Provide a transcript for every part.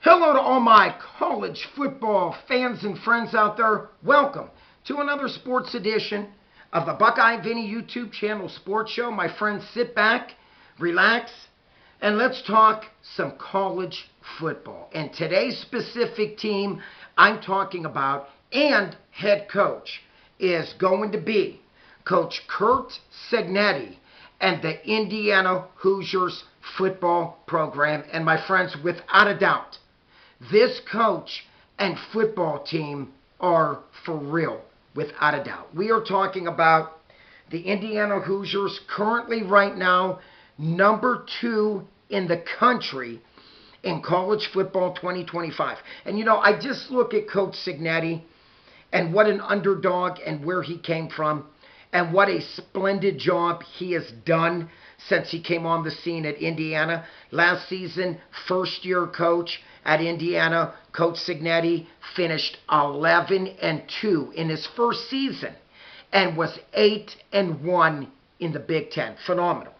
Hello to all my college football fans and friends out there. Welcome to another sports edition of the Buckeye Vinny YouTube channel sports show. My friends, sit back, relax, and let's talk some college football. And today's specific team I'm talking about and head coach is going to be Coach Curt Cignetti and the Indiana Hoosiers football program. And my friends, without a doubt, this coach and football team are for real, without a doubt. We are talking about the Indiana Hoosiers, currently right now number 2 in the country in college football 2025. And you know, I just look at Coach Cignetti and what an underdog and where he came from and what a splendid job he has done since he came on the scene at Indiana. Last season, first-year coach at Indiana, Coach Cignetti finished 11-2 in his first season and was 8-1 in the Big Ten. Phenomenal.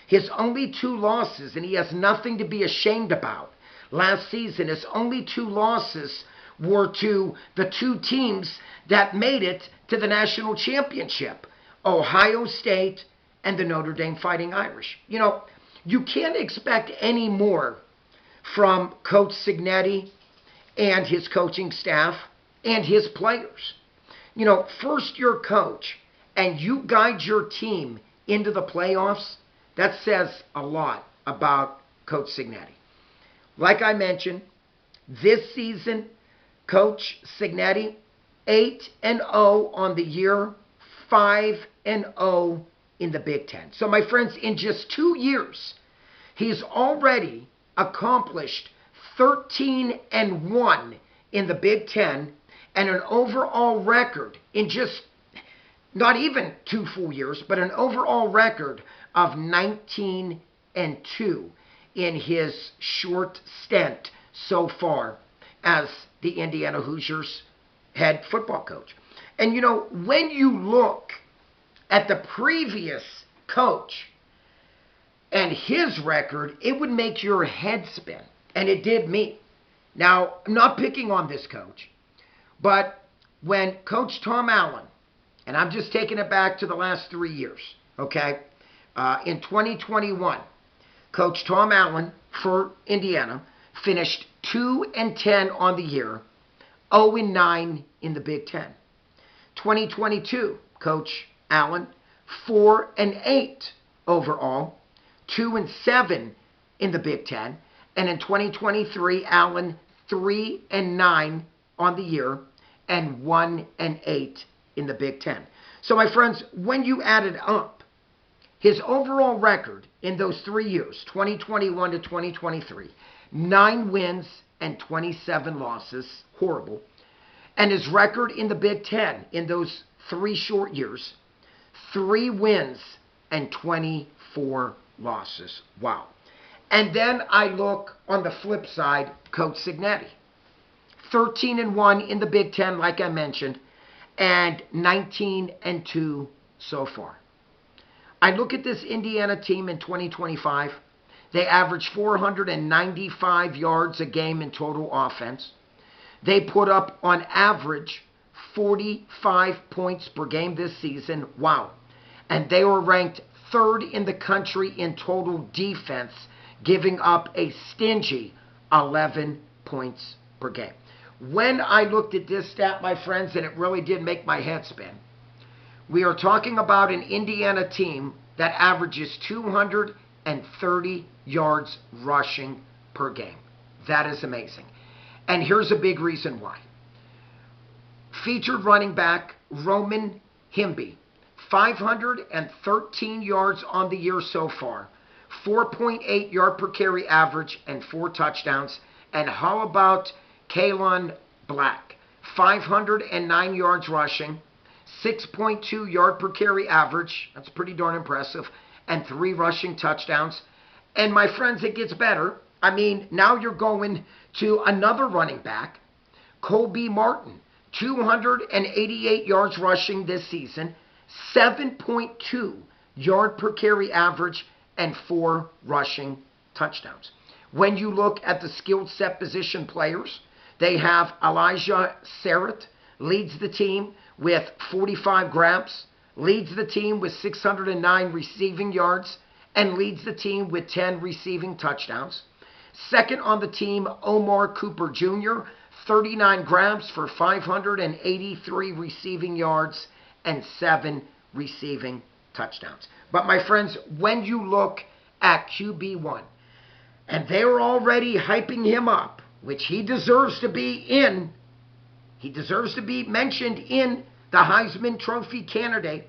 His only 2 losses, and he has nothing to be ashamed about. Last season, his only 2 losses were to the 2 teams that made it to the national championship, Ohio State and the Notre Dame Fighting Irish. You know, you can't expect any more from Coach Cignetti and his coaching staff and his players. You know, first-year coach, and you guide your team into the playoffs, that says a lot about Coach Cignetti. Like I mentioned, this season, Coach Cignetti, 8-0 on the year, 5-0 in the Big Ten. So, my friends, in just 2 years, he's already accomplished 13-1 in the Big Ten and an overall record in just not even 2 full years, but an overall record of 19-2 in his short stint so far as the Indiana Hoosiers head football coach. And you know, when you look at the previous coach and his record, it would make your head spin. And it did me. Now, I'm not picking on this coach, but when Coach Tom Allen, and I'm just taking it back to the last 3 years, okay? In 2021, Coach Tom Allen for Indiana finished 2-10 on the year, 0-9 in the Big Ten. 2022, Coach Allen, 4-8 overall, 2-7 in the Big Ten. And in 2023, Allen, 3-9 on the year and 1-8 in the Big Ten. So, my friends, when you add it up, his overall record in those 3 years, 2021 to 2023, 9 wins and 27 losses, horrible. And his record in the Big Ten in those 3 short years, 3 wins and 24 losses. Wow. And then I look on the flip side, Coach Cignetti. 13-1 in the Big Ten, like I mentioned, and 19-2 so far. I look at this Indiana team in 2025. They average 495 yards a game in total offense. They put up, on average, 45 points per game this season. Wow. And they were ranked 3rd in the country in total defense, giving up a stingy 11 points per game. When I looked at this stat, my friends, and it really did make my head spin, we are talking about an Indiana team that averages 230 yards rushing per game. That is amazing. And here's a big reason why. Featured running back Roman Himby, 513 yards on the year so far, 4.8 yard per carry average and 4 touchdowns. And how about Kalon Black, 509 yards rushing, 6.2 yard per carry average, that's pretty darn impressive, and 3 rushing touchdowns. And my friends, it gets better. I mean, now you're going to another running back, Kobe Martin, 288 yards rushing this season, 7.2 yard per carry average, and 4 rushing touchdowns. When you look at the skilled set position players, they have Elijah Sarrett, leads the team with 45 grabs, leads the team with 609 receiving yards, and leads the team with 10 receiving touchdowns. Second on the team, Omar Cooper Jr., 39 grabs for 583 receiving yards and 7 receiving touchdowns. But my friends, when you look at QB1, and they were already hyping him up, which he deserves to be in, he deserves to be mentioned in the Heisman Trophy candidate,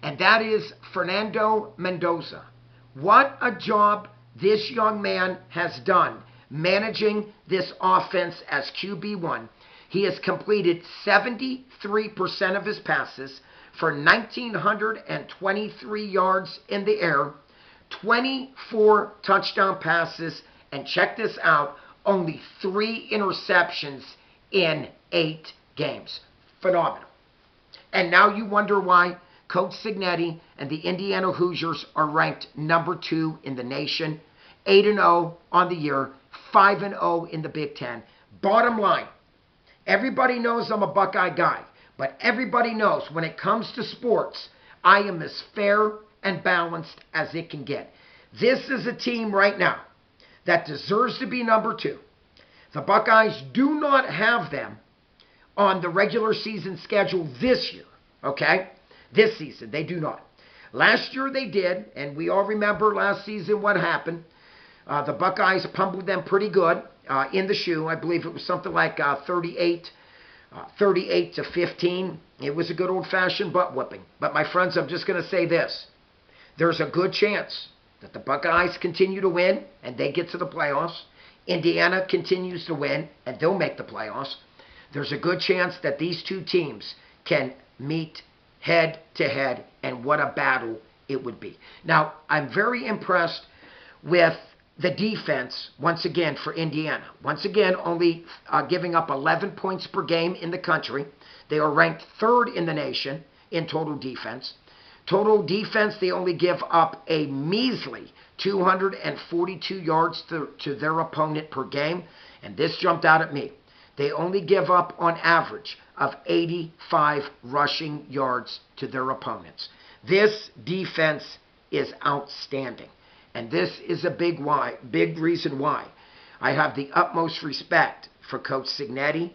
and that is Fernando Mendoza. What a job this young man has done managing this offense as QB1. He has completed 73% of his passes for 1,923 yards in the air, 24 touchdown passes, and check this out, only 3 interceptions in 8 games. Phenomenal. And now you wonder why Coach Cignetti and the Indiana Hoosiers are ranked number 2 in the nation, 8-0 on the year, 5-0 in the Big Ten. Bottom line, everybody knows I'm a Buckeye guy, but everybody knows when it comes to sports, I am as fair and balanced as it can get. This is a team right now that deserves to be number 2. The Buckeyes do not have them on the regular season schedule this year, okay? This season, they do not. Last year they did, and we all remember last season what happened. The Buckeyes pummeled them pretty good in the shoe. I believe it was something like 38 to 15. It was a good old-fashioned butt whooping. But my friends, I'm just going to say this. There's a good chance that the Buckeyes continue to win and they get to the playoffs. Indiana continues to win and they'll make the playoffs. There's a good chance that these two teams can meet head to head, and what a battle it would be. Now, I'm very impressed with the defense, once again, for Indiana. Once again, only giving up 11 points per game in the country. They are ranked 3rd in the nation in total defense. Total defense, they only give up a measly 242 yards to their opponent per game. And this jumped out at me. They only give up, on average, of 85 rushing yards to their opponents. This defense is outstanding. And this is a big reason why I have the utmost respect for Coach Cignetti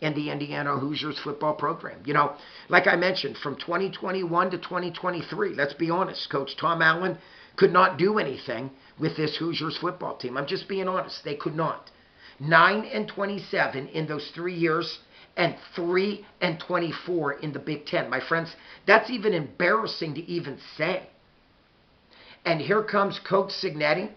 and the Indiana Hoosiers football program. You know, like I mentioned, from 2021 to 2023, let's be honest, Coach Tom Allen could not do anything with this Hoosiers football team. I'm just being honest. They could not. 9-27 in those 3 years and 3-24 in the Big Ten. My friends, that's even embarrassing to even say. And here comes Coach Cignetti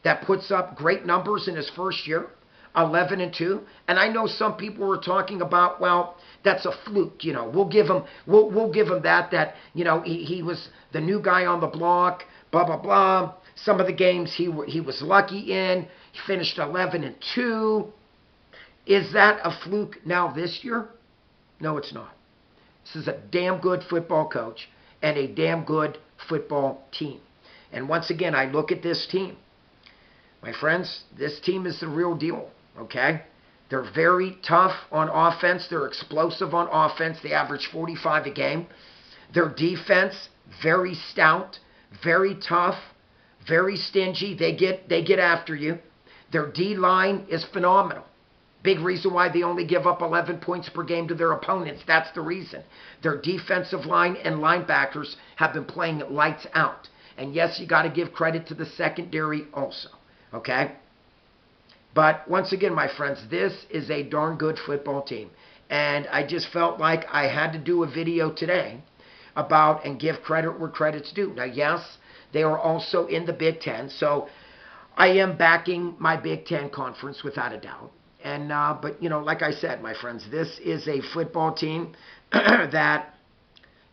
that puts up great numbers in his first year, 11-2. And I know some people were talking about, well, that's a fluke. You know, we'll give him that you know he was the new guy on the block. Blah blah blah. Some of the games he was lucky in. He finished 11-2. Is that a fluke now this year? No, it's not. This is a damn good football coach and a damn good football team. And once again, I look at this team. My friends, this team is the real deal, okay? They're very tough on offense. They're explosive on offense. They average 45 a game. Their defense, very stout, very tough, very stingy. They get after you. Their D-line is phenomenal. Big reason why they only give up 11 points per game to their opponents. That's the reason. Their defensive line and linebackers have been playing lights out. And yes, you got to give credit to the secondary also. Okay? But once again, my friends, this is a darn good football team. And I just felt like I had to do a video today about and give credit where credit's due. Now, yes, they are also in the Big Ten. So I am backing my Big Ten conference without a doubt. And but, you know, like I said, my friends, this is a football team that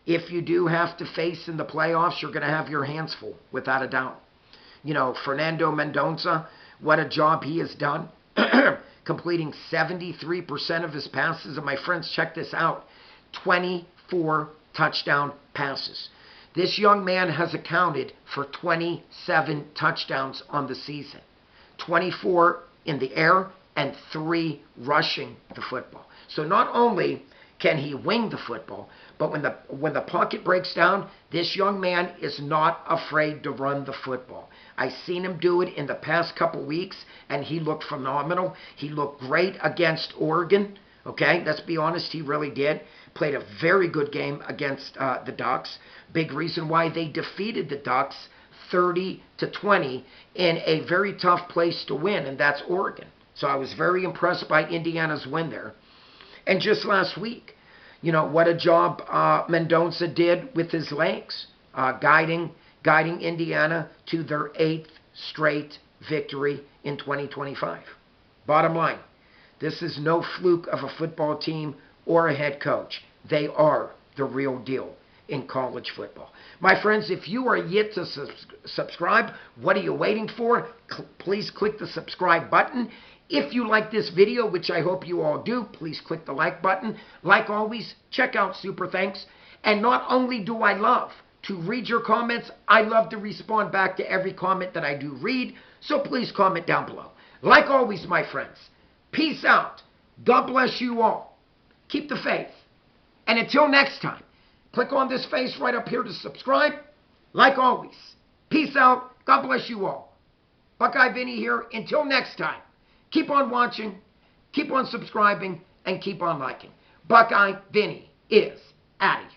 if you do have to face in the playoffs, you're going to have your hands full, without a doubt. You know, Fernando Mendoza, what a job he has done, completing 73% of his passes. And my friends, check this out, 24 touchdown passes. This young man has accounted for 27 touchdowns on the season. 24 in the air, and 3 rushing the football. So not only can he wing the football, but when the pocket breaks down, this young man is not afraid to run the football. I've seen him do it in the past couple weeks, and he looked phenomenal. He looked great against Oregon. Okay, let's be honest, he really did. Played a very good game against the Ducks. Big reason why they defeated the Ducks 30-20 in a very tough place to win, and that's Oregon. So I was very impressed by Indiana's win there. And just last week, you know, what a job Mendoza did with his legs, guiding Indiana to their 8th straight victory in 2025. Bottom line, this is no fluke of a football team or a head coach. They are the real deal in college football. My friends, if you are yet to subscribe, what are you waiting for? Please click the subscribe button. If you like this video, which I hope you all do, please click the like button. Like always, check out Super Thanks. And not only do I love to read your comments, I love to respond back to every comment that I do read. So please comment down below. Like always, my friends, peace out. God bless you all. Keep the faith. And until next time, click on this face right up here to subscribe. Like always, peace out. God bless you all. Buckeye Vinny here. Until next time, keep on watching, keep on subscribing, and keep on liking. Buckeye Vinny is out of here.